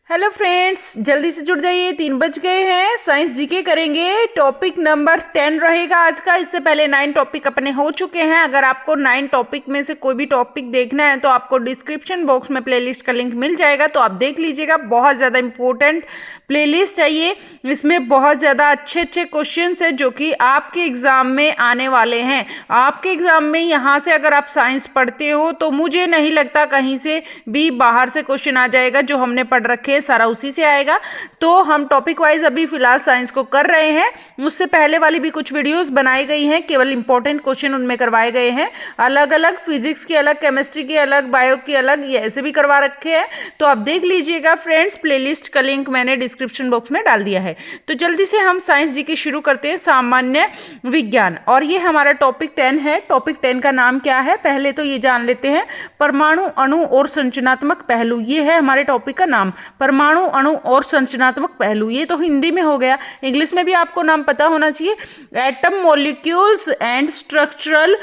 Hello friends, जल्दी से जुड़ जाइए। 3 बज गए हैं। साइंस जीके करेंगे। टॉपिक नंबर 10 रहेगा आज का। इससे पहले 9 टॉपिक अपने हो चुके हैं। अगर आपको 9 टॉपिक में से कोई भी टॉपिक देखना है तो आपको डिस्क्रिप्शन बॉक्स में प्लेलिस्ट का लिंक मिल जाएगा, तो आप देख लीजिएगा। बहुत ज़्यादा इंपॉर्टेंट प्लेलिस्ट है ये। इसमें बहुत ज़्यादा अच्छे अच्छे क्वेश्चन है जो कि आपके एग्जाम में आने वाले हैं। आपके एग्जाम में यहाँ से अगर आप साइंस पढ़ते हो तो मुझे नहीं लगता कहीं से भी बाहर से क्वेश्चन आ जाएगा। जो हमने पढ़ रखे सारा उसी से आएगा। तो हम टॉपिक वाइज अभी फिलहाल साइंस को कर रहे हैं। उससे पहले वाली भी कुछ वीडियोस बनाई गई हैं, केवल इंपॉर्टेंट क्वेश्चन उनमें करवाए गए हैं। अलग अलग फिजिक्स की अलग, केमिस्ट्री की अलग, बायो की अलग, ये ऐसे भी करवा रखे हैं। तो आप देख लीजिएगा फ्रेंड्स। प्लेलिस्ट का लिंक मैंने डिस्क्रिप्शन बॉक्स में डाल दिया है। तो जल्दी से हम साइंस जी की शुरू करते हैं। सामान्य विज्ञान, और ये हमारा टॉपिक 10 है। टॉपिक 10 का नाम क्या है पहले तो ये जान लेते हैं। परमाणु, अणु और संरचनात्मक पहलू, ये है हमारे टॉपिक का नाम। परमाणु, अणु और संरचनात्मक पहलू, ये तो हिंदी में हो गया। इंग्लिश में भी आपको नाम पता होना चाहिए। Atom, molecules and structural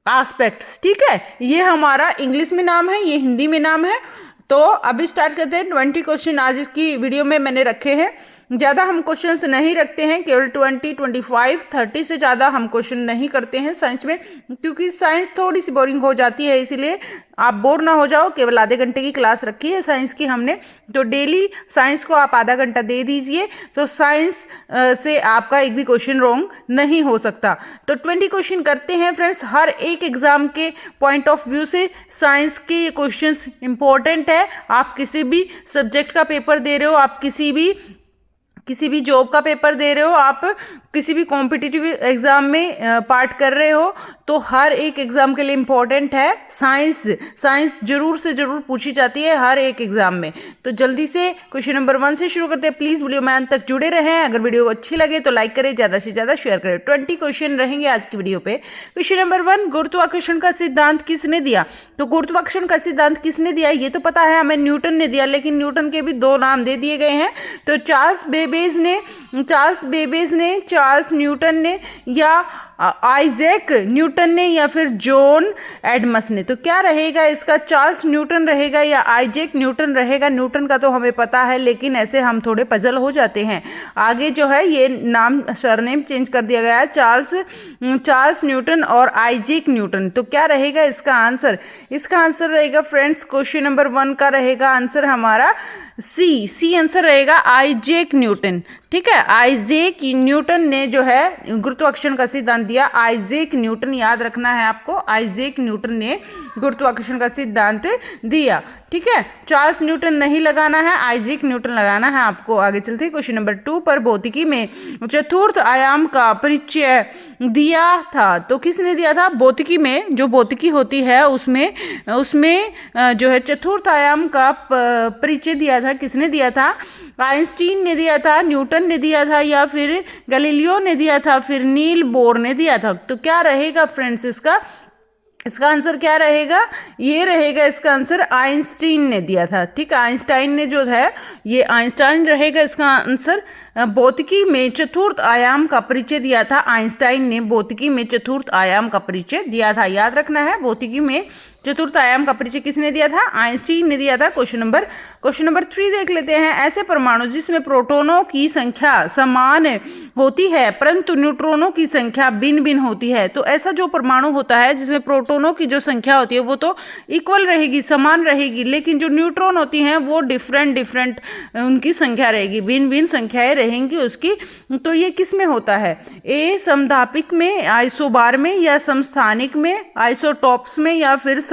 aspects, ठीक है। ये हमारा इंग्लिश में नाम है, ये हिंदी में नाम है। तो अभी स्टार्ट करते हैं। 20 क्वेश्चन आज की वीडियो में मैंने रखे हैं। ज़्यादा हम क्वेश्चंस नहीं रखते हैं, केवल 20, 25, 30 से ज़्यादा हम क्वेश्चन नहीं करते हैं साइंस में, क्योंकि साइंस थोड़ी सी बोरिंग हो जाती है। इसीलिए आप बोर ना हो जाओ। केवल आधे घंटे की क्लास रखी है साइंस की हमने, तो डेली साइंस को आप आधा घंटा दे दीजिए, तो साइंस से आपका एक भी क्वेश्चन रॉन्ग नहीं हो सकता। तो 20 क्वेश्चन करते हैं फ्रेंड्स। हर एक एग्जाम के पॉइंट ऑफ व्यू से साइंस के ये क्वेश्चन इंपॉर्टेंट है। आप किसी भी सब्जेक्ट का पेपर दे रहे हो, आप किसी भी जॉब का पेपर दे रहे हो, आप किसी भी कॉम्पिटिटिव एग्जाम में पार्ट कर रहे हो, तो हर एक एग्जाम के लिए इम्पोर्टेंट है साइंस। साइंस जरूर से जरूर पूछी जाती है हर एक एग्जाम में। तो जल्दी से क्वेश्चन नंबर 1 से शुरू करते हैं। प्लीज़ वीडियो में अंत तक जुड़े रहें। अगर वीडियो अच्छी लगे तो लाइक करें, ज़्यादा से ज़्यादा शेयर करें। 20 क्वेश्चन रहेंगे आज की वीडियो पे। क्वेश्चन नंबर 1, गुरुत्वाकर्षण का सिद्धांत किसने दिया? तो गुरुत्वाकर्षण का सिद्धांत किसने दिया ये तो पता है हमें, न्यूटन ने दिया। लेकिन न्यूटन के भी 2 नाम दे दिए गए हैं। तो चार्ल्स बेबेज ने, चार्ल्स न्यूटन ने, या आइजैक न्यूटन ने, या फिर जॉन एडम्स ने। तो क्या रहेगा इसका? चार्ल्स न्यूटन रहेगा या आइजैक न्यूटन रहेगा? न्यूटन का तो हमें पता है, लेकिन ऐसे हम थोड़े पजल हो जाते हैं। आगे जो है ये नाम, सरनेम चेंज कर दिया गया है, चार्ल्स न्यूटन और आइजैक न्यूटन। तो क्या रहेगा इसका आंसर? इसका आंसर रहेगा फ्रेंड्स, क्वेश्चन नंबर 1 का रहेगा आंसर हमारा सी आंसर रहेगा, आइजैक न्यूटन। ठीक है, आइजैक न्यूटन ने जो है गुरुत्वाकर्षण का सिद्धांत दिया। आइजैक न्यूटन, याद रखना है आपको, आइजैक न्यूटन ने गुरुत्वाकर्षण का सिद्धांत दिया। ठीक है, चार्ल्स न्यूटन नहीं लगाना है, आइजैक न्यूटन लगाना है आपको। आगे चलते हैं क्वेश्चन नंबर 2 पर। भौतिकी में चतुर्थ आयाम का परिचय दिया था, तो किसने दिया था? भौतिकी में, जो भौतिकी होती है उसमें जो है चतुर्थ आयाम का परिचय दिया था। किसने दिया था? आइंस्टीन ने दिया था, न्यूटन ने दिया था, या फिर गैलीलियो ने दिया था, फिर नील बोर ने दिया था। तो क्या रहेगा फ्रेंड्स इसका आंसर क्या रहेगा? ये रहेगा इसका आंसर, आइंस्टीन ने दिया था। ठीक है, आइंस्टाइन ने जो है, ये आइंस्टाइन रहेगा इसका आंसर। भौतिकी में चतुर्थ आयाम का परिचय दिया था आइंस्टाइन ने। भौतिकी में चतुर्थ आयाम का परिचय दिया था, याद रखना है। भौतिकी में चतुर्थ आयाम का परिचय किसने दिया था? आइंस्टीन ने दिया था। क्वेश्चन नंबर 3 देख लेते हैं। ऐसे परमाणु जिसमें प्रोटॉनों की संख्या समान होती है परंतु न्यूट्रॉनों की संख्या भिन्न भिन्न होती है। तो ऐसा जो परमाणु होता है जिसमें प्रोटॉनों की जो संख्या होती है वो तो इक्वल रहेगी, समान रहेगी, लेकिन जो न्यूट्रॉन होती हैं वो डिफरेंट उनकी संख्या रहेगी, भिन्न भिन्न संख्याएं रहेंगी उसकी। तो ये किस में होता है? ए समधापिक में, आइसोबार में, या समस्थानिक में, आइसोटॉप्स में, या फिर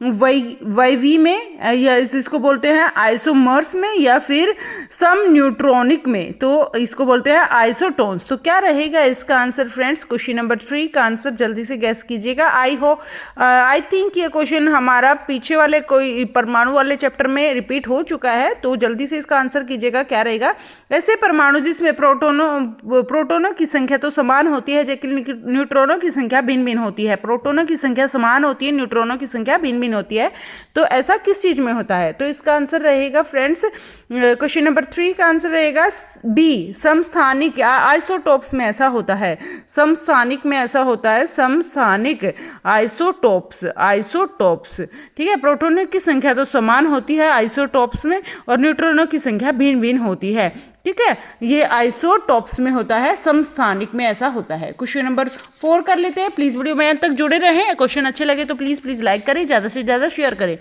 वैवी में, या इसको बोलते हैं आइसोमर्स में, या फिर सम न्यूट्रॉनिक में, तो इसको बोलते हैं आइसोटोन्स। तो क्या रहेगा इसका आंसर फ्रेंड्स? क्वेश्चन नंबर 3 का आंसर जल्दी से गैस कीजिएगा। आई थिंक ये क्वेश्चन हमारा पीछे वाले कोई परमाणु वाले चैप्टर में रिपीट हो चुका है, तो जल्दी से इसका आंसर कीजिएगा। क्या रहेगा? ऐसे परमाणु जिसमें प्रोटोनों की संख्या तो समान होती है, लेकिन न्यूट्रॉनों की संख्या भिन्न भिन्न होती है। प्रोटोनों की संख्या समान होती है, न्यूट्रॉनों की संख्या भिन्न भिन्न भिन्न होती है, तो ऐसा किस चीज में होता है? तो इसका आंसर रहेगा फ्रेंड्स, क्वेश्चन नंबर 3 का आंसर रहेगा बी, समस्थानिक आइसोटोप्स में ऐसा होता है, समस्थानिक में ऐसा होता है, समस्थानिक आइसोटोप्स, आइसोटोप्स, ठीक है। प्रोटॉनों की संख्या तो समान होती है आइसोटोप्स में और न्यूट्रॉनों की संख्या भिन्न भिन्न होती है, ठीक है। ये आइसोटोप्स में होता है, समस्थानिक में ऐसा होता है। क्वेश्चन नंबर 4 कर लेते हैं। प्लीज वीडियो में अंत तक जुड़े रहें। क्वेश्चन अच्छे लगे तो प्लीज लाइक करें, ज़्यादा से ज़्यादा शेयर करें,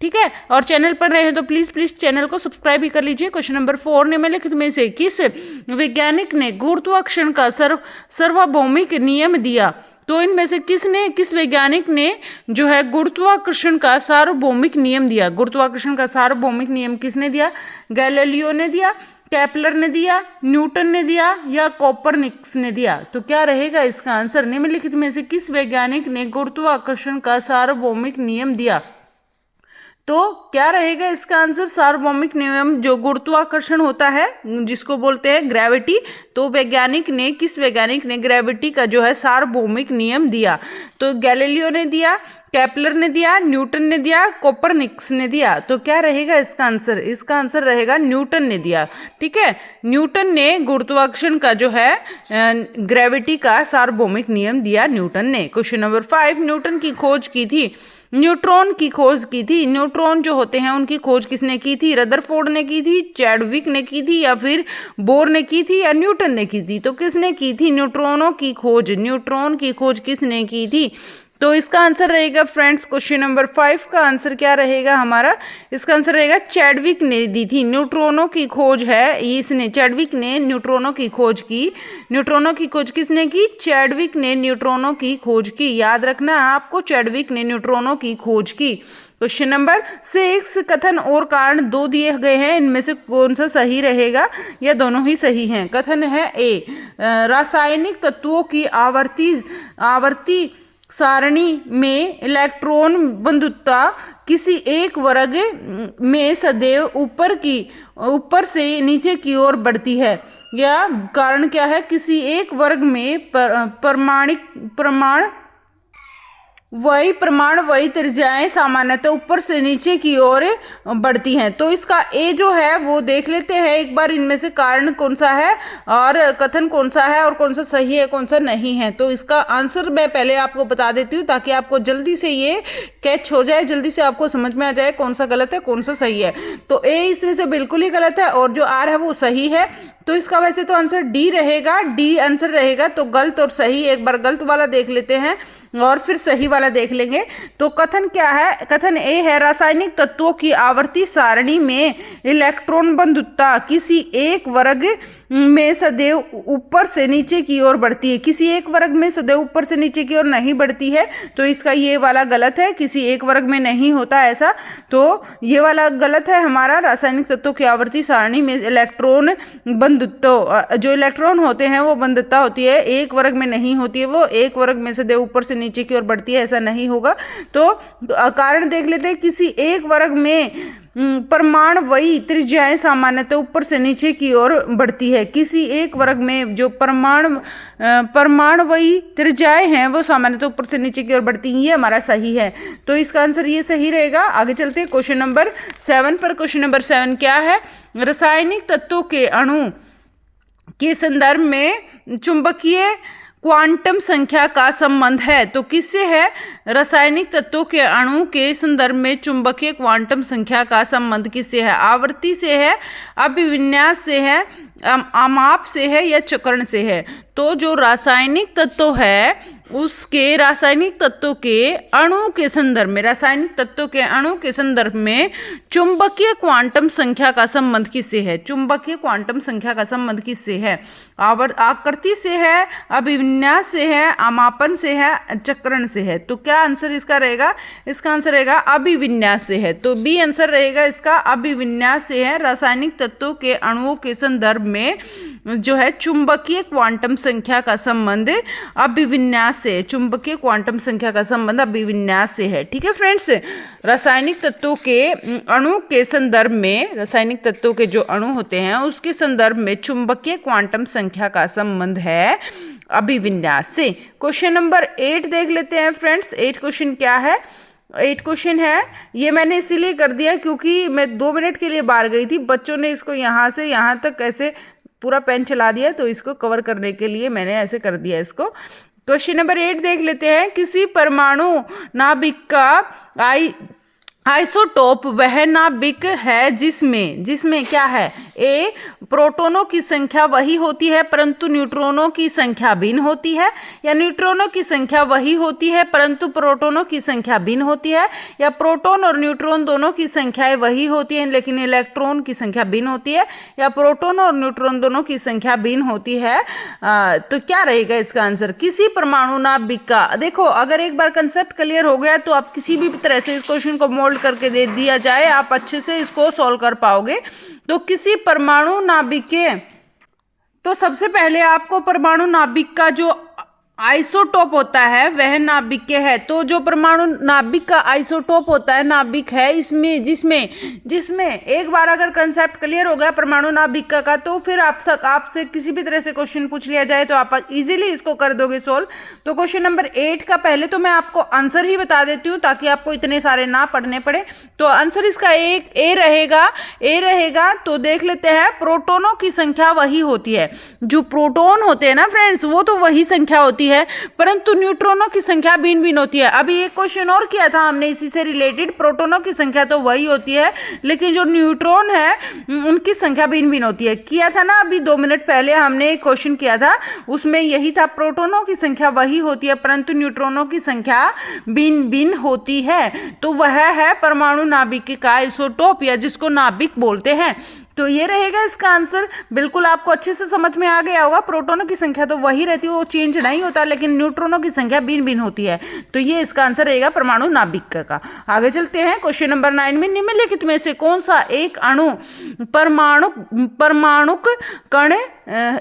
ठीक है। और चैनल पर रहे हैं तो प्लीज चैनल को सब्सक्राइब भी कर लीजिए। क्वेश्चन नंबर 4, निम्नलिखित में से किस वैज्ञानिक ने गुरुत्वाकर्षण का सार्वभौमिक नियम दिया? तो इनमें से किस वैज्ञानिक ने जो है गुरुत्वाकर्षण का सार्वभौमिक नियम दिया? गुरुत्वाकर्षण का सार्वभौमिक नियम किसने दिया? गैलीलियो ने दिया, केपलर ने दिया, न्यूटन ने दिया या कोपरनिकस ने दिया? तो क्या रहेगा इसका आंसर? निम्नलिखित में से किस वैज्ञानिक ने गुरुत्वाकर्षण का सार्वभौमिक नियम दिया? तो क्या रहेगा इसका आंसर? सार्वभौमिक नियम, जो गुरुत्वाकर्षण होता है जिसको बोलते हैं ग्रेविटी, तो किस वैज्ञानिक ने ग्रेविटी का जो है सार्वभौमिक नियम दिया? तो गैलीलियो ने दिया, केपलर ने दिया, न्यूटन ने दिया, कोपरनिकस ने दिया? तो क्या रहेगा इसका आंसर? इसका आंसर रहेगा न्यूटन ने दिया, ठीक है। न्यूटन ने गुरुत्वाकर्षण का जो है ग्रेविटी का सार्वभौमिक नियम दिया, न्यूटन ने। क्वेश्चन नंबर 5, न्यूटन की खोज की थी, न्यूट्रॉन की खोज की थी, न्यूट्रॉन जो होते हैं उनकी खोज किसने की थी? रदरफोर्ड ने की थी, चैडविक ने की थी या फिर बोर ने की थी या न्यूटन ने की थी? तो किसने की थी न्यूट्रॉनों की खोज? न्यूट्रॉन की खोज किसने की थी? तो इसका आंसर रहेगा फ्रेंड्स, क्वेश्चन नंबर 5 का आंसर क्या रहेगा हमारा? इसका आंसर रहेगा चैडविक ने दी थी। न्यूट्रॉनों की खोज है इसने, चैडविक ने न्यूट्रॉनों की खोज की। न्यूट्रॉनों की खोज किसने की? चैडविक ने न्यूट्रॉनों की खोज की। याद रखना आपको, चैडविक ने न्यूट्रॉनों की खोज की। क्वेश्चन नंबर 6, कथन और कारण 2 दिए गए हैं, इनमें से कौन सा सही रहेगा या दोनों ही सही हैं? कथन है ए, रासायनिक तत्वों की आवर्ती सारणी में इलेक्ट्रॉन बंधुता किसी एक वर्ग में सदैव ऊपर से नीचे की ओर बढ़ती है। या कारण क्या है? किसी एक वर्ग में प्रमाण वही त्रिज्याएं सामान्यतः ऊपर से नीचे की ओर बढ़ती हैं। तो इसका ए जो है वो देख लेते हैं एक बार, इनमें से कारण कौन सा है और कथन कौन सा है और कौन सा सही है कौन सा नहीं है। तो इसका आंसर मैं पहले आपको बता देती हूँ ताकि आपको जल्दी से ये कैच हो जाए, जल्दी से आपको समझ में आ जाए कौन सा गलत है कौन सा सही है। तो ए इसमें से बिल्कुल ही गलत है और जो आर है वो सही है। तो इसका वैसे तो आंसर डी रहेगा, डी आंसर रहेगा। तो गलत और सही, एक बार गलत वाला देख लेते हैं और फिर सही वाला देख लेंगे। तो कथन क्या है? कथन ए है, रासायनिक तत्वों की आवर्ती सारणी में इलेक्ट्रॉन बंधुता किसी एक वर्ग में सदैव ऊपर से नीचे की ओर बढ़ती है। किसी एक वर्ग में सदैव ऊपर से नीचे की ओर नहीं बढ़ती है, तो इसका ये वाला गलत है। किसी एक वर्ग में नहीं होता ऐसा, तो ये वाला गलत है हमारा। रासायनिक तत्वों की आवर्ती सारणी में इलेक्ट्रॉन बंधुत्व, जो इलेक्ट्रॉन होते हैं वो बंधुता होती है, एक वर्ग में नहीं होती है, वो एक वर्ग में सदैव ऊपर से नीचे की ओर बढ़ती है, ऐसा नहीं होगा। तो कारण देख लेते हैं, किसी एक वर्ग में परमाणु वही त्रिज्याएं सामान्यतः ऊपर से नीचे की ओर बढ़ती है। किसी एक वर्ग में जो परमाणु वही त्रिज्याएं हैं वो सामान्यतः ऊपर से नीचे की ओर बढ़ती हैं, ये हमारा सही है। तो इसका आंसर ये सही रहेगा। आगे चलते हैं क्वेश्चन नंबर 7 पर। क्वेश्चन नंबर 7 क्या है? रासायनिक तत्वों के अणु के संदर्भ में चुंबकीय क्वांटम संख्या का संबंध है। तो किससे है? रासायनिक तत्वों के अणु के संदर्भ में चुंबकीय क्वांटम संख्या का संबंध किससे है? आवर्ती से है, अभिविन्यास से है, अमाप से है या चक्रण से है? तो जो रासायनिक तत्व है उसके रासायनिक तत्वों के अणु के संदर्भ में, रासायनिक तत्वों के अणु के संदर्भ में चुंबकीय क्वांटम संख्या का संबंध किससे है? चुंबकीय क्वांटम संख्या का संबंध किससे है? आकृति से है, अभिविन्यास से है, अमापन से है, चक्रण से है? तो क्या आंसर इसका रहेगा? इसका आंसर रहेगा अभिविन्यास से है। तो बी आंसर रहेगा इसका, अभिविन्यास से है। रासायनिक तत्वों के अणुओं के संदर्भ में जो है चुंबकीय क्वांटम संख्या का संबंध अभिविन्यास से, चुंबकीय क्वांटम संख्या का संबंध अभिविन्यास से है। ठीक है फ्रेंड्स, रासायनिक तत्वों के अणु के संदर्भ में, रासायनिक तत्वों के जो अणु होते हैं उसके संदर्भ में चुंबकीय क्वांटम संख्या का संबंध है अभिविन्यास से। क्वेश्चन नंबर 8 देख लेते हैं फ्रेंड्स। 8 क्वेश्चन क्या है? 8 क्वेश्चन है। ये मैंने इसीलिए कर दिया क्योंकि मैं 2 मिनट के लिए बाहर गई थी, बच्चों ने इसको यहाँ से यहाँ तक ऐसे पूरा पेन चला दिया, तो इसको कवर करने के लिए मैंने ऐसे कर दिया इसको। क्वेश्चन नंबर 8 देख लेते हैं। किसी परमाणु नाभिक का आइसोटोप वह नाभिक है जिसमें क्या है, ए प्रोटॉनों की संख्या वही होती है परंतु न्यूट्रॉनों की संख्या भिन्न होती है, या न्यूट्रॉनों की संख्या वही होती है परंतु प्रोटॉनों की संख्या भिन्न होती है, या प्रोटॉन और न्यूट्रॉन दोनों की संख्याएं वही होती हैं लेकिन इलेक्ट्रॉन की संख्या भिन्न होती है, या प्रोटॉन और न्यूट्रॉन दोनों की संख्या भिन्न होती है। तो क्या रहेगा इसका आंसर? किसी परमाणु नाभिक का, देखो अगर एक बार कंसेप्ट क्लियर हो गया तो आप किसी भी तरह से इस क्वेश्चन को मोल्ड करके दे दिया जाए, आप अच्छे से इसको सॉल्व कर पाओगे। तो किसी परमाणु नाभिक के, तो सबसे पहले आपको परमाणु नाभिक का जो आइसोटोप होता है वह नाभिक के है। तो जो परमाणु नाभिक का आइसोटोप होता है नाभिक है इसमें जिसमें एक बार अगर कंसेप्ट क्लियर हो गया परमाणु नाभिक का, तो फिर आपसे किसी भी तरह से क्वेश्चन पूछ लिया जाए तो आप इजीली इसको कर दोगे सोल्व। तो क्वेश्चन नंबर 8 का पहले तो मैं आपको आंसर ही बता देती हूँ ताकि आपको इतने सारे ना पढ़ने पड़े। तो आंसर इसका ए रहेगा। तो देख लेते हैं, प्रोटोनों की संख्या वही होती है। जो प्रोटोन होते हैं ना फ्रेंड्स, वो तो वही संख्या होती है परंतु न्यूट्रॉनों की संख्या भिन्न होती है। अभी एक क्वेश्चन और किया था हमने इसी से रिलेटेड, प्रोटॉनों की संख्या तो वही होती है लेकिन जो न्यूट्रॉन है उनकी संख्या भिन्न होती है। किया था ना अभी 2 मिनट पहले हमने एक क्वेश्चन किया था, उसमें यही था, प्रोटॉनों की संख्या वही होती है परंतु न्यूट्रॉनों की संख्या भिन्न होती है। तो वह है परमाणु नाभिक का आइसोटोप, या जिसको नाभिक बोलते हैं। तो ये रहेगा इसका आंसर। बिल्कुल आपको अच्छे से समझ में आ गया होगा। प्रोटॉनों की संख्या तो वही रहती है, वो चेंज नहीं होता, लेकिन न्यूट्रॉनों की संख्या भिन्न होती है। तो ये इसका आंसर रहेगा परमाणु नाभिक का। आगे चलते हैं क्वेश्चन नंबर 9 में, निम्नलिखित में से कौन सा एक अणु परमाणुक कण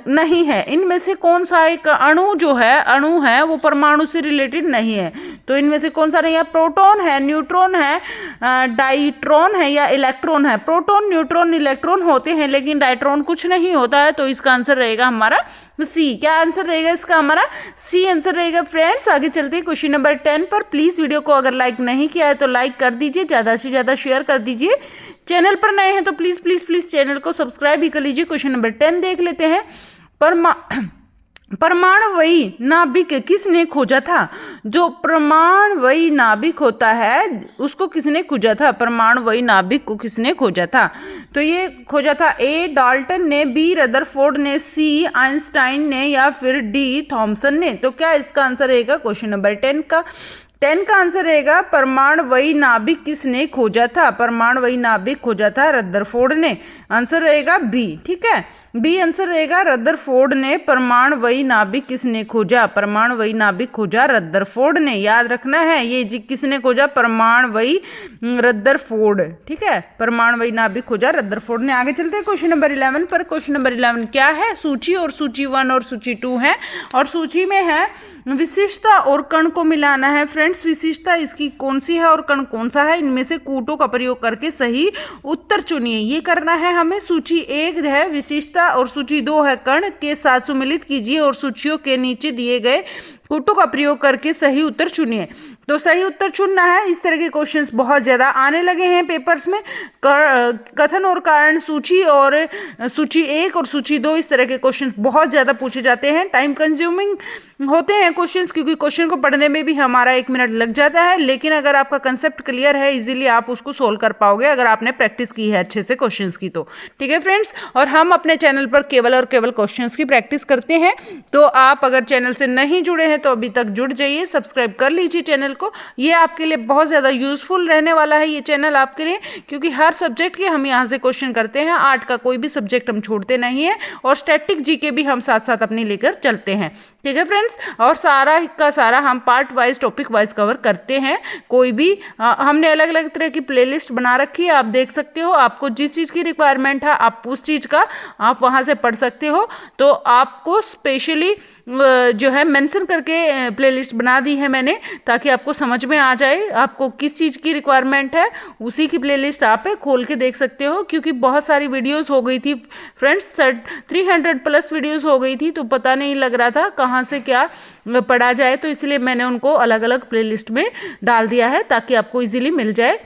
नहीं है? इनमें से कौन सा एक अणु है वो परमाणु से रिलेटेड नहीं है? तो इनमें से कौन सा नहीं है? प्रोटॉन है, न्यूट्रॉन है, डाइट्रॉन है, या इलेक्ट्रॉन है? प्रोटॉन, न्यूट्रॉन, इलेक्ट्रॉन होते हैं लेकिन डाइट्रॉन कुछ नहीं होता है। तो इसका आंसर रहेगा हमारा सी। क्या आंसर रहेगा इसका? हमारा सी आंसर रहेगा। फ्रेंड्स आगे चलते हैं क्वेश्चन नंबर 10 पर। प्लीज वीडियो को अगर लाइक नहीं किया है तो लाइक कर दीजिए, ज्यादा से ज्यादा शेयर कर दीजिए। चैनल पर नए हैं तो प्लीज चैनल को सब्सक्राइब भी कर लीजिए। क्वेश्चन नंबर 10 देख लेते हैं। परमाणुवयी नाभिक किसने खोजा था? जो परमाणुवयी नाभिक होता है उसको किसने खोजा था? परमाणुवयी नाभिक को किसने खोजा था? तो ये खोजा था ए डाल्टन ने, बी रदरफोर्ड ने, सी आइंस्टाइन ने, या फिर डी थॉमसन ने। तो क्या इसका आंसर रहेगा क्वेश्चन नंबर 10 का आंसर रहेगा परमाणुवयी नाभिक किसने खोजा था? परमाणुवयी नाभिक खोजा था रदरफोर्ड ने। आंसर रहेगा बी। ठीक है, बी आंसर रहेगा, रदरफोर्ड ने परमाणुवयी नाभिक किसने खोजा? परमाणुवयी नाभिक खोजा रदरफोर्ड ने। याद रखना है ये किसने खोजा? परमाणुवयी रदरफोर्ड। ठीक है, परमाणुवयी नाभिक खोजा रदरफोर्ड ने। आगे चलते हैं क्वेश्चन नंबर 11 पर। क्वेश्चन नंबर 11 क्या है? सूची, और सूची 1 और सूची 2 है, और सूची में है विशिष्टता और कण को मिलाना है। फ्रेंड्स विशिष्टता इसकी कौन सी है और कण कौन सा है? इनमें से कूटों का प्रयोग करके सही उत्तर चुनिए। ये करना है हमें। सूची 1 है विशिष्टता और सूची 2 है कण, के साथ सम्मिलित कीजिए और सूचियों के नीचे दिए गए कूटों का प्रयोग करके सही उत्तर चुनिए। तो सही उत्तर चुनना है। इस तरह के क्वेश्चंस बहुत ज़्यादा आने लगे हैं पेपर्स में। कथन और कारण सूची और सूची 1 और सूची 2 इस तरह के क्वेश्चंस बहुत ज़्यादा पूछे जाते हैं। टाइम कंज्यूमिंग होते हैं क्वेश्चंस क्योंकि क्वेश्चन को पढ़ने में भी हमारा 1 मिनट लग जाता है, लेकिन अगर आपका कंसेप्ट क्लियर है इजीली आप उसको सोल्व कर पाओगे अगर आपने प्रैक्टिस की है अच्छे से क्वेश्चंस की तो। ठीक है फ्रेंड्स, और हम अपने चैनल पर केवल और केवल क्वेश्चंस की प्रैक्टिस करते हैं। तो आप अगर चैनल से नहीं जुड़े हैं तो अभी तक जुड़ जाइए, सब्सक्राइब कर लीजिए चैनल को। ये आपके लिए बहुत ज़्यादा यूजफुल रहने वाला है ये चैनल आपके लिए, क्योंकि हर सब्जेक्ट के हम यहाँ से क्वेश्चन करते हैं। आर्ट का कोई भी सब्जेक्ट हम छोड़ते नहीं है, और स्टैटिक जीके भी हम साथ साथ अपनी लेकर चलते हैं। ठीक है फ्रेंड्स, और सारा का सारा हम part wise topic wise cover करते हैं। कोई भी हमने अलग अलग तरह की प्लेलिस्ट बना रखी है, आप देख सकते हो। आपको जिस चीज़ की रिक्वायरमेंट है आप उस चीज़ का आप वहाँ से पढ़ सकते हो। तो आपको स्पेशली जो है मेंशन करके प्लेलिस्ट बना दी है मैंने, ताकि आपको समझ में आ जाए आपको किस चीज़ की रिक्वायरमेंट है, उसी की प्लेलिस्ट आप खोल के देख सकते हो। क्योंकि बहुत सारी वीडियोस हो गई थी फ्रेंड्स, 300 प्लस वीडियोस हो गई थी, तो पता नहीं लग रहा था कहाँ से क्या पढ़ा जाए, तो इसलिए मैंने उनको अलग अलग प्लेलिस्ट में डाल दिया है ताकि आपको इजीली मिल जाए।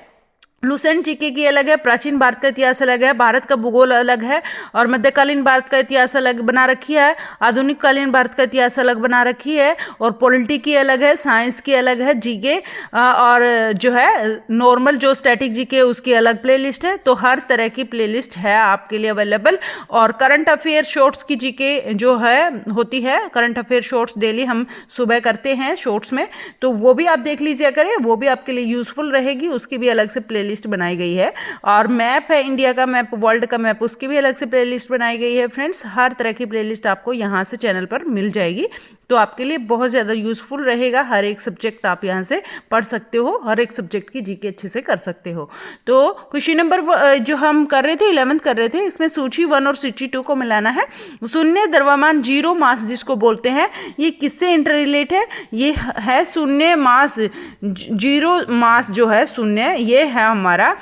लुसेंट जीके की अलग है, प्राचीन भारत का इतिहास अलग है, भारत का भूगोल अलग है, और मध्यकालीन भारत का इतिहास अलग बना रखी है, आधुनिक कालीन भारत का इतिहास अलग बना रखी है, और पॉलिटी की अलग है, साइंस की अलग है, जीके और जो है नॉर्मल जो स्टैटिक जीके उसकी अलग प्लेलिस्ट है। तो हर तरह की प्लेलिस्ट है आपके लिए अवेलेबल। और करंट अफेयर शॉर्ट्स की जीके जो है होती है, करंट अफेयर शॉर्ट्स डेली हम सुबह करते हैं शॉर्ट्स में, तो वो भी आप देख लीजिए करें, वो भी आपके लिए यूजफुल रहेगी, उसकी भी अलग से प्लेलिस्ट बनाई गई है। और मैप है, इंडिया का मैप, वर्ल्ड का मैप, उसकी भी अलग से प्लेलिस्ट बनाई गई है फ्रेंड्स। हर तरह की प्लेलिस्ट आपको यहाँ से चैनल पर मिल जाएगी, तो आपके लिए बहुत ज़्यादा यूजफुल रहेगा। हर एक सब्जेक्ट आप यहाँ से पढ़ सकते हो, हर एक सब्जेक्ट की जीके अच्छे से कर सकते हो। तो क्वेश्चन नंबर जो हम कर रहे थे 11th कर रहे थे, इसमें सूची 1 और सूची 2 को मिलाना है। शून्य द्रव्यमान जीरो मास जिसको बोलते हैं, ये किससे इंटर रिलेट है? ये है शून्य मास, जीरो मास जो है शून्य, ये है हमारा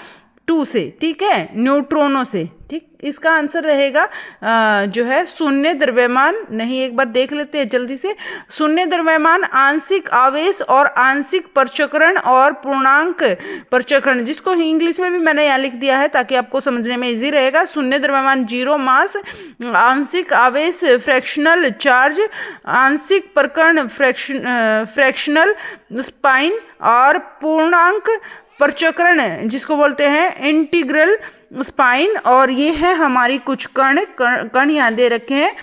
2 से, ठीक है, न्यूट्रॉनों से। ठीक, इसका आंसर रहेगा जो है शून्य द्रव्यमान, नहीं एक बार देख लेते हैं जल्दी से। शून्य द्रव्यमान आंशिक आवेश और आंशिक परचक्रण और पूर्णांक परचक्रण, जिसको इंग्लिश में भी मैंने यहाँ लिख दिया है ताकि आपको समझने में इजी रहेगा। शून्य द्रव्यमान जीरो मास, आंशिक आवेश फ्रैक्शनल चार्ज, आंशिक परकण फ्रैक्शनल स्पाइन, और पूर्णांक परचक्रण जिसको बोलते हैं इंटीग्रल स्पाइन। और ये है हमारी कुछ कण यहाँ दे रखे हैं,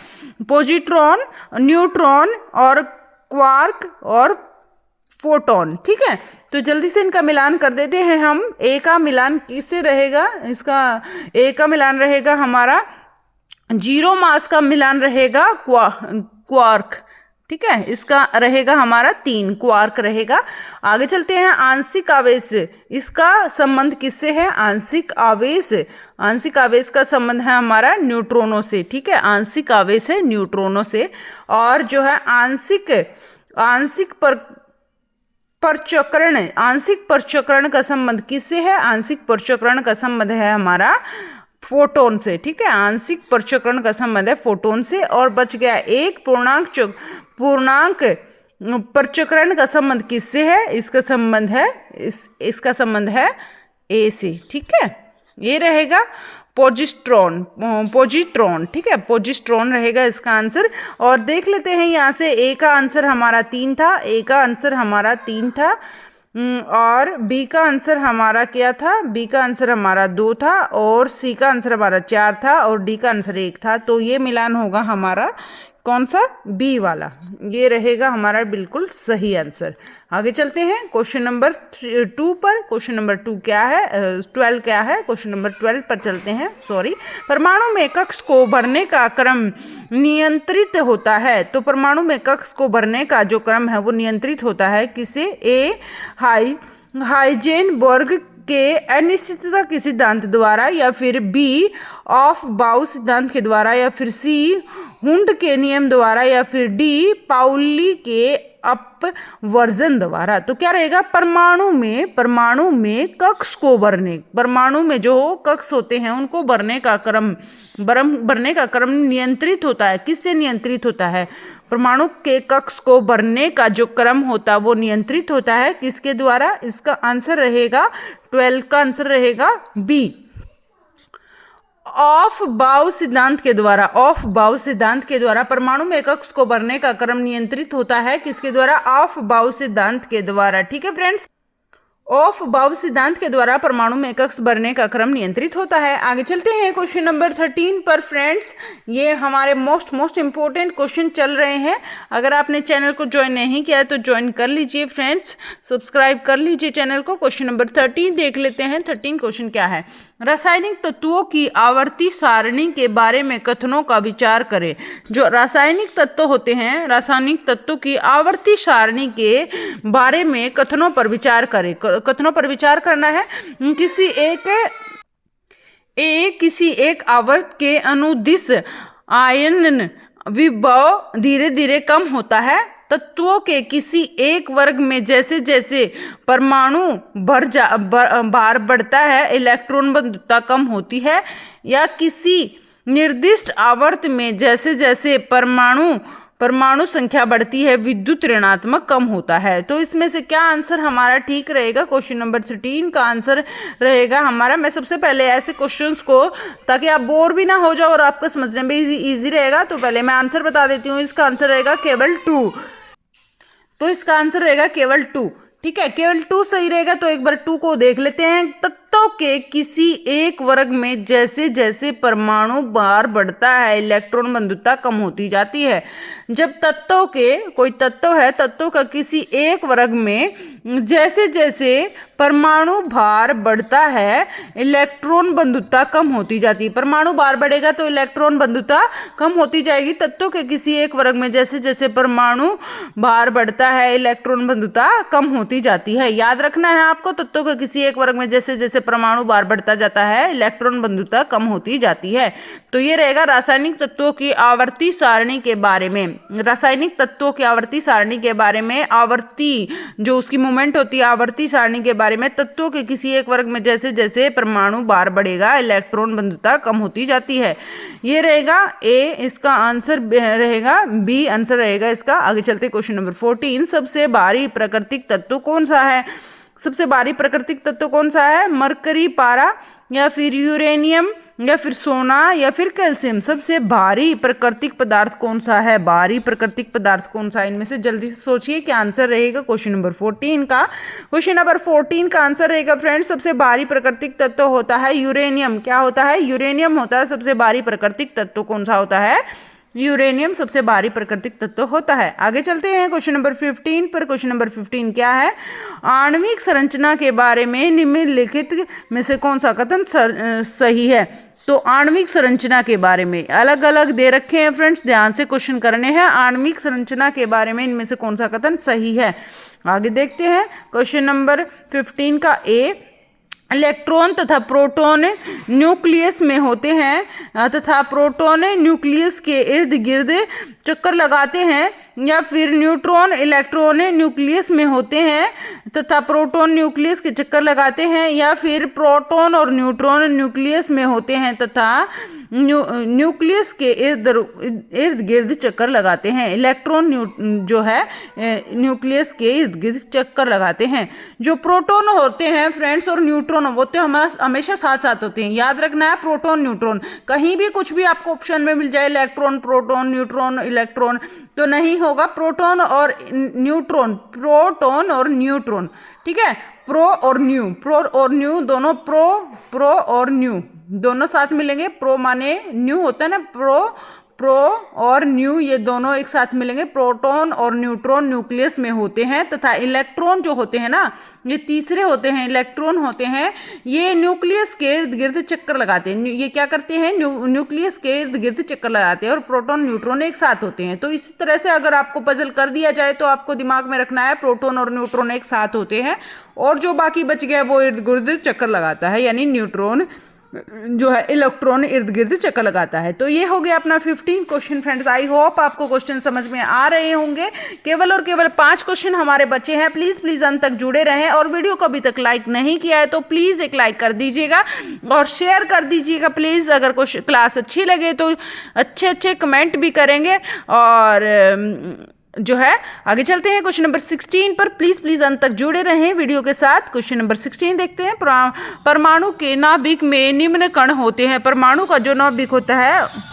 पॉजिट्रॉन, न्यूट्रॉन और क्वार्क और फोटोन। ठीक है, तो जल्दी से इनका मिलान कर देते हैं हम। ए का मिलान किससे रहेगा? इसका ए का मिलान रहेगा हमारा, जीरो मास का मिलान रहेगा क्वार्क। ठीक है, इसका रहेगा हमारा 3 क्वार्क रहेगा। आगे चलते हैं, आंशिक आवेश, इसका संबंध किससे है? आंशिक आवेश, आंशिक आवेश का संबंध है हमारा न्यूट्रॉनों से। ठीक है, आंशिक आवेश है न्यूट्रॉनों से। और जो है आंशिक परचक्रण, आंशिक परचक्रण का संबंध किससे है? आंशिक परचक्रण का संबंध है हमारा फोटोन से। ठीक है, आंशिक परचक्रण का संबंध है फोटोन से। और बच गया एक पूर्णांक परचक्रण का संबंध किससे है? इसका संबंध है इसका संबंध है ए से। ठीक है, ये रहेगा पोजिट्रॉन। ठीक है, पोजिट्रॉन रहेगा इसका आंसर। और देख लेते हैं यहाँ से, ए का आंसर हमारा 3 था, ए का आंसर हमारा 3 था, और बी का आंसर हमारा क्या था? बी का आंसर हमारा 2 था, और सी का आंसर हमारा 4 था, और डी का आंसर 1 था। तो ये मिलान होगा हमारा कौन सा? बी वाला, ये रहेगा हमारा बिल्कुल सही आंसर। आगे चलते हैं क्वेश्चन नंबर 2 पर। क्वेश्चन नंबर 2 क्या है? 12 क्या है? क्वेश्चन नंबर 12 पर चलते हैं। परमाणु में कक्ष को भरने का क्रम नियंत्रित होता है। तो परमाणु में कक्ष को भरने का जो क्रम है वो नियंत्रित होता है किसे? ए हाइजेनबर्ग के अनिश्चितता के सिद्धांत द्वारा, या फिर बी ऑफ बाउ सिद्धांत के द्वारा, या फिर सी हुंड के नियम द्वारा, या फिर डी पाउली के अपवर्जन द्वारा। तो क्या रहेगा? परमाणु में कक्ष को भरने, परमाणु में जो कक्ष होते हैं उनको भरने का क्रम नियंत्रित होता है। किससे नियंत्रित होता है? परमाणु के कक्ष को भरने का जो क्रम होता है वो नियंत्रित होता है किसके द्वारा? इसका आंसर रहेगा 12 का आंसर रहेगा बी, ऑफ बाउ सिद्धांत के द्वारा। ऑफ बाउ सिद्धांत के द्वारा परमाणु में कक्ष को भरने का क्रम नियंत्रित होता है किसके द्वारा? ऑफ बाउ सिद्धांत के द्वारा। ठीक है फ्रेंड्स, ऑफ बाउ सिद्धांत के द्वारा परमाणु में कक्ष भरने का क्रम नियंत्रित होता है। आगे चलते हैं क्वेश्चन नंबर 13 पर फ्रेंड्स। ये हमारे मोस्ट इंपॉर्टेंट क्वेश्चन चल रहे हैं। अगर आपने चैनल को ज्वाइन नहीं किया है तो ज्वाइन कर लीजिए फ्रेंड्स, सब्सक्राइब कर लीजिए चैनल को। क्वेश्चन नंबर 13 देख लेते हैं। 13 क्वेश्चन क्या है? रासायनिक तत्वों की आवर्ती सारणी के बारे में कथनों का विचार करें। जो रासायनिक तत्व होते हैं, रासायनिक तत्वों की आवर्ती सारणी के बारे में कथनों पर विचार करें। कथनों पर विचार करना है। किसी एक आवर्त के अनुदिश विभव धीरे धीरे कम होता है। तत्वों के किसी एक वर्ग में जैसे जैसे परमाणु भार बढ़ता है, इलेक्ट्रॉन बंधुता कम होती है। या किसी निर्दिष्ट आवर्त में जैसे जैसे परमाणु संख्या बढ़ती है, विद्युत ऋणात्मक कम होता है। तो इसमें से क्या आंसर हमारा ठीक रहेगा? क्वेश्चन नंबर 13 का आंसर रहेगा हमारा। मैं सबसे पहले ऐसे क्वेश्चंस को, ताकि आप बोर भी ना हो जाओ और आपका समझने में इजी रहेगा, तो पहले मैं आंसर बता देती हूँ। इसका आंसर रहेगा केवल 2। तो इसका आंसर रहेगा केवल 2। ठीक है, केवल 2 सही रहेगा। तो एक बार 2 को देख लेते हैं। तत्वों के किसी एक वर्ग में जैसे जैसे परमाणु भार बढ़ता है, इलेक्ट्रॉन बंधुता कम होती जाती है। जब तत्वों के, कोई तत्व है, तत्वों का किसी एक वर्ग में जैसे जैसे परमाणु भार बढ़ता है, इलेक्ट्रॉन बंधुता कम होती जाती है। परमाणु भार बढ़ेगा तो इलेक्ट्रॉन बंधुता कम होती जाएगी। तत्वों के किसी एक वर्ग में जैसे जैसे परमाणु भार बढ़ता है, इलेक्ट्रॉन बंधुता कम होती जाती है। याद रखना है आपको, तत्वों के किसी एक वर्ग में जैसे जैसे परमाणु भार बढ़ता जाता है, इलेक्ट्रॉन बंधुता कम होती जाती है। तो ये रहेगा रासायनिक तत्वों की आवर्ती सारणी के बारे में। रासायनिक तत्वों की आवर्ती सारणी के बारे में, आवर्ती जो उसकी मूवमेंट होती है, आवर्ती सारणी के बारे में। तत्वों के किसी एक वर्ग में जैसे जैसे परमाणु भार बढ़ेगा, इलेक्ट्रॉन बंधुता कम होती जाती है। ये रहेगा ए, इसका आंसर रहेगा बी, आंसर रहेगा इसका। आगे चलते क्वेश्चन नंबर 14। सबसे भारी प्राकृतिक तत्व कौन सा है? सबसे भारी प्राकृतिक तत्व कौन सा है? मरकरी, पारा, या फिर यूरेनियम, या फिर सोना, या फिर कैल्शियम। सबसे भारी प्राकृतिक पदार्थ कौन सा है? भारी प्राकृतिक पदार्थ कौन सा है? इनमें से जल्दी से सोचिए क्या आंसर रहेगा क्वेश्चन नंबर 14 का। क्वेश्चन नंबर 14 का आंसर रहेगा फ्रेंड्स, सबसे भारी प्राकृतिक तत्व होता है यूरेनियम। क्या होता है? यूरेनियम होता है सबसे भारी प्राकृतिक तत्व। कौन सा होता है? यूरेनियम सबसे भारी प्राकृतिक तत्व होता है। आगे चलते हैं क्वेश्चन नंबर 15 पर। क्वेश्चन नंबर 15 क्या है? आणविक संरचना के बारे में निम्नलिखित में से कौन सा कथन सही है? तो आणविक संरचना के बारे में अलग अलग दे रखे हैं फ्रेंड्स, ध्यान से क्वेश्चन करने हैं। आणविक संरचना के बारे में इनमें से कौन सा कथन सही है? आगे देखते हैं क्वेश्चन नंबर 15 का ए, इलेक्ट्रॉन तथा प्रोटॉन न्यूक्लियस में होते हैं तथा प्रोटॉन न्यूक्लियस के इर्द गिर्द चक्कर लगाते हैं। या फिर न्यूट्रॉन इलेक्ट्रॉन न्यूक्लियस में होते हैं तथा प्रोटॉन न्यूक्लियस के चक्कर लगाते हैं। या फिर प्रोटॉन और न्यूट्रॉन न्यूक्लियस में होते हैं तथा न्यूक्लियस के इर्द गिर्द चक्कर लगाते हैं। इलेक्ट्रॉन जो है न्यूक्लियस के इर्द गिर्द चक्कर लगाते हैं। जो प्रोटॉन होते हैं फ्रेंड्स और न्यूट्रॉन वो तो हमेशा साथ साथ होते हैं। याद रखना है, प्रोटॉन न्यूट्रॉन, कहीं भी कुछ भी आपको ऑप्शन में मिल जाए, इलेक्ट्रॉन, प्रोटॉन, न्यूट्रॉन, इलेक्ट्रॉन, तो नहीं होगा। प्रोटॉन और न्यूट्रॉन, प्रोटॉन और न्यूट्रॉन, ठीक है। प्रो और न्यू दोनों, प्रो और न्यू दोनों साथ मिलेंगे। प्रो माने न्यू होता है ना, प्रो और न्यू ये दोनों एक साथ मिलेंगे। प्रोटॉन और न्यूट्रॉन न्यूक्लियस में होते हैं तथा इलेक्ट्रॉन जो होते हैं ना, ये तीसरे होते हैं, इलेक्ट्रॉन होते हैं, ये न्यूक्लियस के इर्द गिर्द चक्कर लगाते हैं। ये क्या करते हैं? न्यूक्लियस के इर्द गिर्द चक्कर लगाते हैं और प्रोटॉन न्यूट्रॉन एक साथ होते हैं। तो इस तरह से अगर आपको पजल कर दिया जाए तो आपको दिमाग में रखना है प्रोटॉन और न्यूट्रॉन एक साथ होते हैं और जो बाकी बच गया वो इर्द गिर्द चक्कर लगाता है, यानी न्यूट्रॉन जो है इलेक्ट्रॉन इर्द गिर्द चक्कर लगाता है। तो ये हो गया अपना 15 क्वेश्चन फ्रेंड्स। आई होप आपको क्वेश्चन समझ में आ रहे होंगे। केवल और केवल 5 क्वेश्चन हमारे बचे हैं। प्लीज अंत तक जुड़े रहें और वीडियो को अभी तक लाइक नहीं किया है तो प्लीज एक लाइक कर दीजिएगा और शेयर कर दीजिएगा प्लीज। अगर क्लास अच्छी लगे तो अच्छे कमेंट भी करेंगे। और जो है आगे चलते हैं क्वेश्चन नंबर 16 पर। प्लीज अंत तक जुड़े रहें वीडियो के साथ। क्वेश्चन नंबर 16 देखते हैं। परमाणु के नाभिक में निम्न कण होते हैं। परमाणु का जो नाभिक होता है,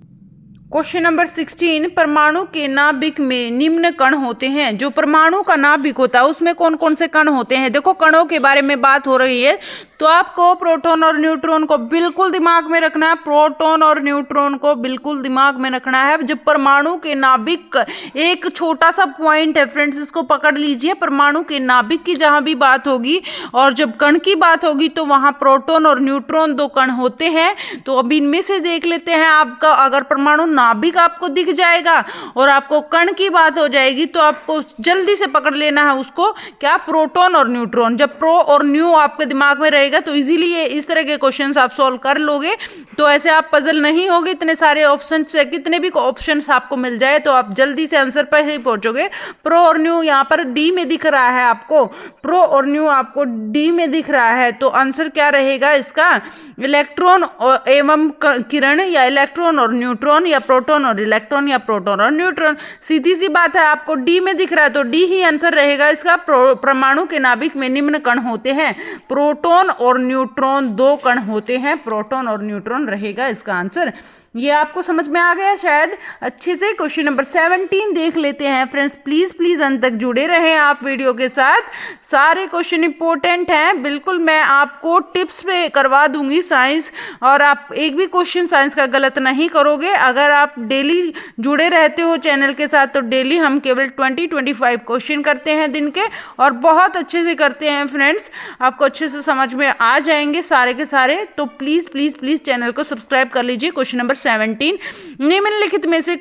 क्वेश्चन नंबर 16, परमाणु के नाभिक में निम्न कण होते हैं। जो परमाणु का नाभिक होता है उसमें कौन कौन से कण होते हैं? देखो, कणों के बारे में बात हो रही है तो आपको प्रोटॉन और न्यूट्रॉन को बिल्कुल दिमाग में रखना है। प्रोटॉन और न्यूट्रॉन को बिल्कुल दिमाग में रखना है। जब परमाणु के नाभिक, एक छोटा सा पॉइंट है फ्रेंड्स, इसको पकड़ लीजिए। परमाणु के नाभिक की जहां भी बात होगी और जब कण की बात होगी तो वहां प्रोटॉन और न्यूट्रॉन 2 कण होते हैं। तो अब इनमें से देख लेते हैं आपका, अगर परमाणु नाभिक आपको दिख जाएगा और आपको कण की बात हो जाएगी तो आपको जल्दी से पकड़ लेना है उसको, क्या, प्रोटॉन और न्यूट्रॉन। जब प्रो और न्यू आपके दिमाग में रहेगा तो इजीली ये इस तरह के क्वेश्चंस आप सॉल्व कर लोगे। तो ऐसे आप पजल नहीं होगे, इतने सारे ऑप्शन से कितने भी ऑप्शंस आपको मिल जाए तो आप जल्दी से आंसर पर ही पहुंचोगे। प्रो और न्यू यहाँ पर डी में दिख रहा है आपको, प्रो और न्यू आपको डी में दिख रहा है, तो आंसर क्या रहेगा इसका, इलेक्ट्रॉन एवं किरण, या इलेक्ट्रॉन और न्यूट्रॉन, या प्रोटॉन और इलेक्ट्रॉन, या प्रोटॉन और न्यूट्रॉन। सीधी सी बात है, आपको डी में दिख रहा है तो डी ही आंसर रहेगा इसका। परमाणु के नाभिक में निम्न कण होते हैं, प्रोटॉन और न्यूट्रॉन, दो कण होते हैं, प्रोटॉन और न्यूट्रॉन रहेगा इसका आंसर। ये आपको समझ में आ गया शायद अच्छे से। क्वेश्चन नंबर 17 देख लेते हैं फ्रेंड्स। प्लीज अंत तक जुड़े रहें आप वीडियो के साथ, सारे क्वेश्चन इंपॉर्टेंट हैं, बिल्कुल मैं आपको टिप्स पे करवा दूंगी साइंस, और आप एक भी क्वेश्चन साइंस का गलत नहीं करोगे। अगर आप डेली जुड़े रहते हो चैनल के साथ तो डेली हम केवल 20-25 क्वेश्चन करते हैं दिन के, और बहुत अच्छे से करते हैं फ्रेंड्स, आपको अच्छे से समझ में आ जाएंगे सारे के सारे। तो प्लीज चैनल को सब्सक्राइब कर लीजिए। क्वेश्चन नंबर 17, निम्नलिखित में से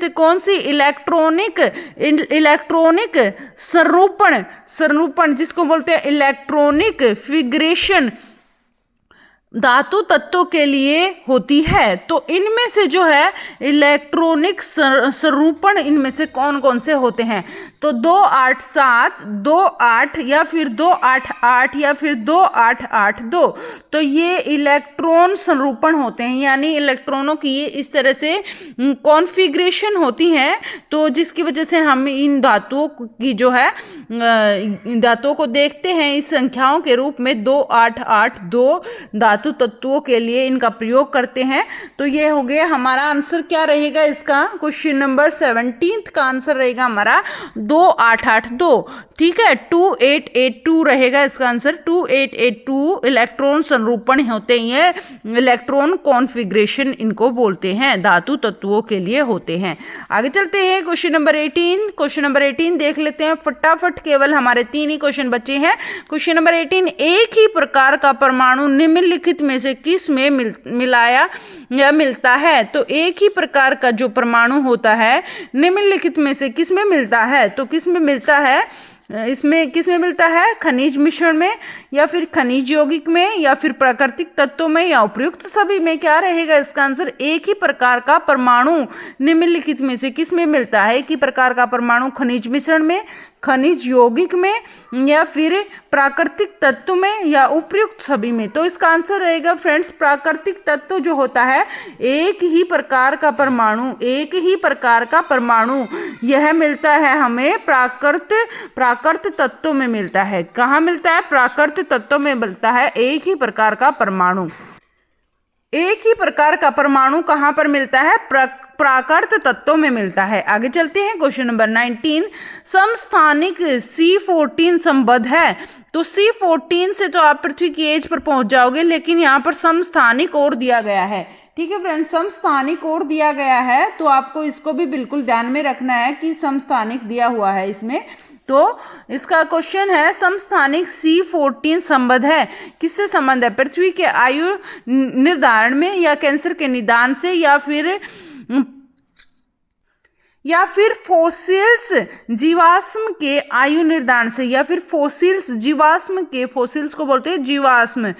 कौन सी इलेक्ट्रॉनिक संरूपण जिसको बोलते हैं इलेक्ट्रॉनिक फिगरेशन धातु तत्वों के लिए होती है। तो इनमें से जो है इलेक्ट्रॉनिक संरूपण इनमें से कौन कौन से होते हैं, तो 287, 28 या फिर 288 या फिर 2882, तो ये इलेक्ट्रॉन संरूपण होते हैं, यानी इलेक्ट्रॉनों की ये इस तरह से कॉन्फ़िगरेशन होती है, तो जिसकी वजह से हम इन धातुओं की जो है धातुओं को देखते हैं इस संख्याओं के रूप में। 2882 धातु तत्वों के लिए इनका प्रयोग करते हैं। तो ये हो गया हमारा आंसर, क्या रहेगा इसका, क्वेश्चन नंबर 17 का आंसर रहेगा हमारा 2882, ठीक है, 2882 रहेगा इसका आंसर। 2882 इलेक्ट्रॉन संरूपण होते हैं, इलेक्ट्रॉन कॉन्फ़िगरेशन इनको बोलते हैं, धातु तत्वों के लिए होते हैं। आगे चलते हैं क्वेश्चन नंबर 18। क्वेश्चन नंबर 18 देख लेते हैं फटाफट, केवल हमारे 3 ही क्वेश्चन बचे हैं। क्वेश्चन नंबर 18, एक ही प्रकार का परमाणु निम्नलिखित में से किस में मिलाया या मिलता है। तो एक ही प्रकार का जो परमाणु होता है निम्नलिखित में से किस में मिलता है, तो किस में मिलता है, इसमें किस में मिलता है, खनिज मिश्रण में, या फिर खनिज यौगिक में, या फिर प्राकृतिक तत्वों में, या उपयुक्त सभी में। क्या रहेगा इसका आंसर, एक ही प्रकार का परमाणु निम्नलिखित में से किस में मिलता है, एक ही प्रकार का परमाणु खनिज मिश्रण में, खनिज यौगिक में, या फिर प्राकृतिक तत्व में, या उपयुक्त सभी में। तो इसका आंसर रहेगा फ्रेंड्स प्राकृतिक तत्व जो होता है, एक ही प्रकार का परमाणु यह मिलता है हमें प्राकृत तत्वों में मिलता है। कहाँ मिलता है, प्राकृत तत्वों में मिलता है एक ही प्रकार का परमाणु। एक ही प्रकार का परमाणु कहाँ पर मिलता है, प्राकृत तत्वों में मिलता है। आगे चलते हैं क्वेश्चन नंबर 19, समस्थानिक C14 संबद्ध है। तो C14 से तो आप पृथ्वी की एज पर पहुंच जाओगे, लेकिन यहाँ पर समस्थानिक और दिया गया है, ठीक है फ्रेंड्स, समस्थानिक और दिया गया है, तो आपको इसको भी बिल्कुल ध्यान में रखना है कि समस्थानिक दिया हुआ है इसमें। तो इसका क्वेश्चन है, समस्थानिक C14 संबद्ध है, किससे संबंध है, पृथ्वी के आयु निर्धारण में, या कैंसर के निदान से, या फिर फोसिल्स जीवाश्म के आयु निर्धारण से, या फिर फोसिल्स फोसिल्स को बोलते हैं जीवाश्म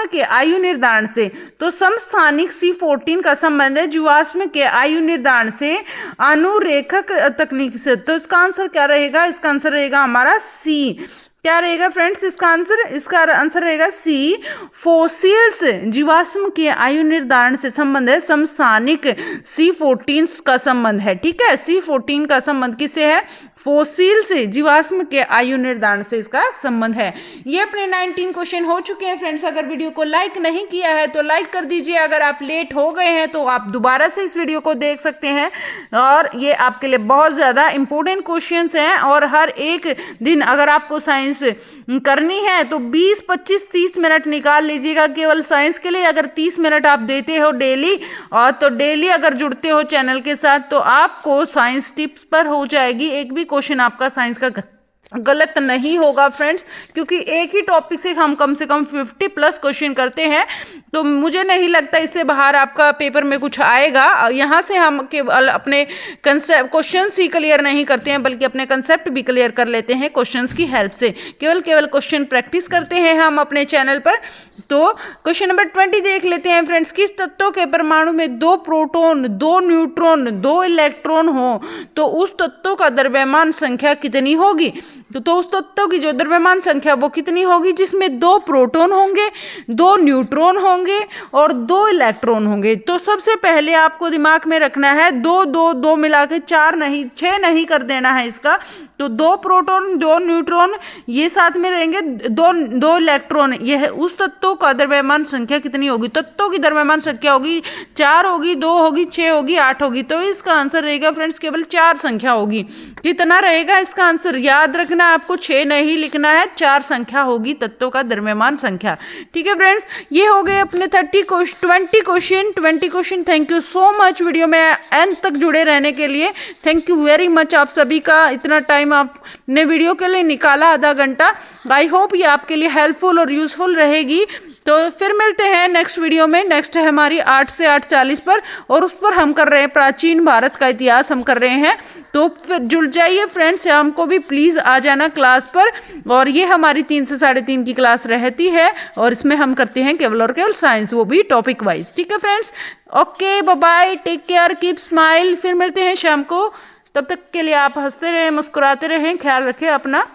के आयु निर्धारण से। तो समस्थानिक C14 का संबंध है जीवाश्म के आयु निर्धारण से अनुरेखक तकनीक से। तो इसका आंसर क्या रहेगा, इसका आंसर रहेगा हमारा सी। क्या रहेगा फ्रेंड्स इसका आंसर रहेगा सी, फोसिल्स जीवाश्म के आयु निर्धारण से संबंध है, समस्थानिक C14 का संबंध है, ठीक है। C14 का संबंध किससे है, फोसिल्स जीवाश्म के आयु निर्धारण से इसका संबंध है। ये अपने 19 क्वेश्चन हो चुके हैं फ्रेंड्स। अगर वीडियो को लाइक नहीं किया है तो लाइक कर दीजिए, अगर आप लेट हो गए हैं तो आप दोबारा से इस वीडियो को देख सकते हैं, और ये आपके लिए बहुत ज़्यादा इंपॉर्टेंट क्वेश्चंस हैं। और हर एक दिन अगर आपको साइंस करनी है तो 20, 25, 30 मिनट निकाल लीजिएगा केवल साइंस के लिए। अगर 30 मिनट आप देते हो डेली, और तो डेली अगर जुड़ते हो चैनल के साथ, तो आपको साइंस टिप्स पर हो जाएगी, एक भी क्वेश्चन आपका साइंस का गलत नहीं होगा फ्रेंड्स, क्योंकि एक ही टॉपिक से हम कम से कम 50+ क्वेश्चन करते हैं, तो मुझे नहीं लगता इससे बाहर आपका पेपर में कुछ आएगा। यहाँ से हम केवल अपने कंसेप्ट क्वेश्चंस ही क्लियर नहीं करते हैं, बल्कि अपने कंसेप्ट भी क्लियर कर लेते हैं क्वेश्चंस की हेल्प से। केवल क्वेश्चन प्रैक्टिस करते हैं हम अपने चैनल पर। तो क्वेश्चन नंबर 20 देख लेते हैं फ्रेंड्स। किस तत्व के परमाणु में 2 प्रोटॉन, 2 न्यूट्रॉन, 2 इलेक्ट्रॉन हो तो उस तत्व का द्रव्यमान संख्या कितनी होगी? तो उस तत्व की जो द्रव्यमान संख्या वो कितनी होगी जिसमें 2 प्रोटॉन होंगे, 2 न्यूट्रॉन होंगे और 2 इलेक्ट्रॉन होंगे। तो सबसे पहले आपको दिमाग में रखना है 2 2 2 मिला के 4 नहीं 6 नहीं कर देना है इसका। तो 2 प्रोटॉन, 2 न्यूट्रॉन ये साथ में रहेंगे, 2 इलेक्ट्रॉन। यह उस तत्व का द्रव्यमान संख्या कितनी होगी? तत्वों की द्रव्यमान संख्या होगी 4 होगी, 2 होगी, 6 होगी, 8 होगी। तो इसका आंसर रहेगा फ्रेंड्स केवल 4 संख्या होगी। कितना रहेगा इसका आंसर? याद रखना आपको 6 नहीं लिखना है, 4 संख्या होगी तत्वों का द्रव्यमान संख्या। ठीक है फ्रेंड्स, ये हो गए अपने 20 question. Thank you so much video में एंड तक जुड़े रहने के लिए। थैंक यू वेरी मच आप सभी का, इतना टाइम आपने वीडियो के लिए निकाला, आधा घंटा। आई होप ये आपके लिए हेल्पफुल और यूजफुल रहेगी। तो फिर मिलते हैं नेक्स्ट वीडियो में। नेक्स्ट है हमारी 8 से 8:40 पर, और उस पर हम कर रहे हैं प्राचीन भारत का इतिहास हम कर रहे हैं। तो फिर जुड़ जाइए फ्रेंड्स, शाम को भी प्लीज़ आ जाना क्लास पर। और ये हमारी 3 से 3:30 की क्लास रहती है, और इसमें हम करते हैं केवल और केवल साइंस, वो भी टॉपिक वाइज। ठीक है friends, okay, bye bye, take care, keep smile. फिर मिलते हैं शाम को, तब तक के लिए आप हंसते रहें, मुस्कुराते रहें, ख्याल रखें अपना।